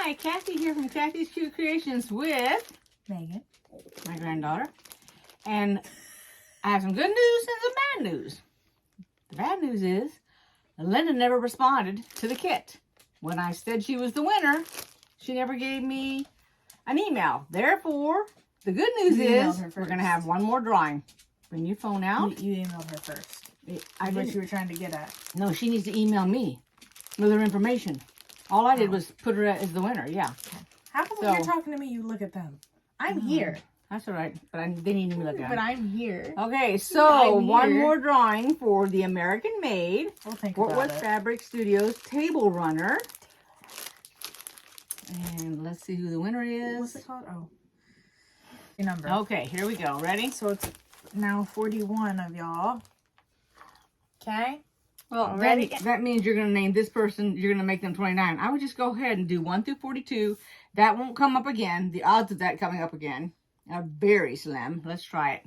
Hi, Kathy here from Kathy's Cute Creations with Megan, my granddaughter. And I have some good news and some bad news. The bad news is Linda never responded to the kit. When I said she was the winner, she never gave me an email. Therefore, the good news is we're going to have one more drawing. Bring your phone out. You emailed her first. I what didn't. you were trying to get at. No, she needs to email me with her information. All I did was put her as the winner, yeah. How come when you're talking to me, you look at them? I'm here. That's all right, but they need to look at them. But I'm here. Okay, so one more drawing for the American Made Fort Worth Fabric Studios Table Runner. And let's see who the winner is. What's it called? Oh. Your number. Okay, here we go. Ready? So it's now 41 of y'all. Okay? Well, that means you're going to name this person, you're going to make them 29. I would just go ahead and do 1 through 42. That won't come up again. The odds of that coming up again are very slim. Let's try it.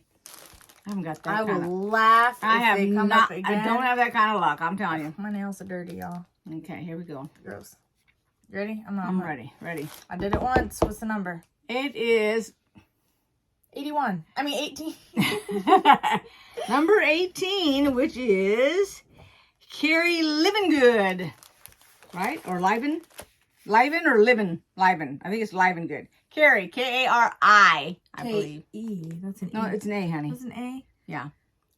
I haven't got that I will laugh if they come up again. I don't have that kind of luck, I'm telling you. My nails are dirty, y'all. Okay, here we go. Gross. You ready? I'm ready. Ready. I did it once. What's the number? It is 81. I mean 18. Number 18, which is Karie Living Good. Right? Or Liven? Liven or Livin? Liven. I think it's Liven Good. Karie, K-A-R-I, I believe. E. That's an E. No, it's an A, honey. That's an A? Yeah.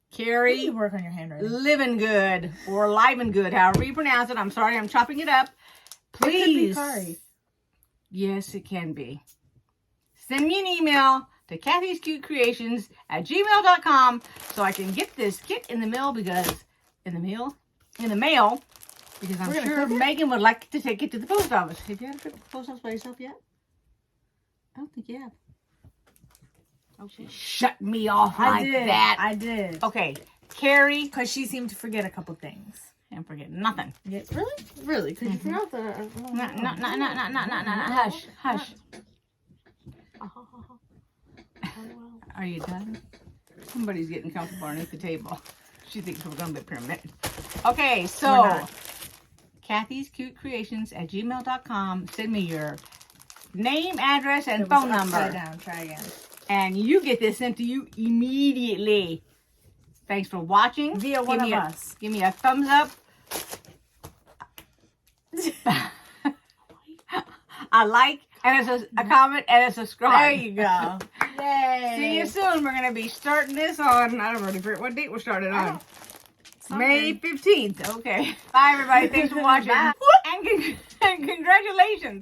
Karie. You work on your handwriting. Living Good or Liven Good, however you pronounce it. I'm sorry, I'm chopping it up. Please. It could be Karie. Yes, it can be. Send me an email to kathyskutekreations@gmail.com so I can get this kit in the mail because I'm sure Megan would like to take it to the post office. Have you had a trip to the post office by yourself yet? I don't think you have. Okay. Shut me off like that. I did. Okay, Karie. Because she seemed to forget a couple things. Can't forget nothing. Yeah, really? Really? Because you forgot the... No. Hush. Are you done? Somebody's getting comfortable underneath the table. She thinks we're going to be pyramid. Okay, so kathyskutekreations@gmail.com. Send me your name, address, and phone number. Down. Try again. And you get this sent to you immediately. Thanks for watching. Via one of us. Give me a thumbs up. A like, and a comment, and a subscribe. There you go. Yay. See you soon. We're going to be starting this on, I don't know what date we're starting on. May 15th. Okay. Bye, everybody. Thanks for watching. And congratulations.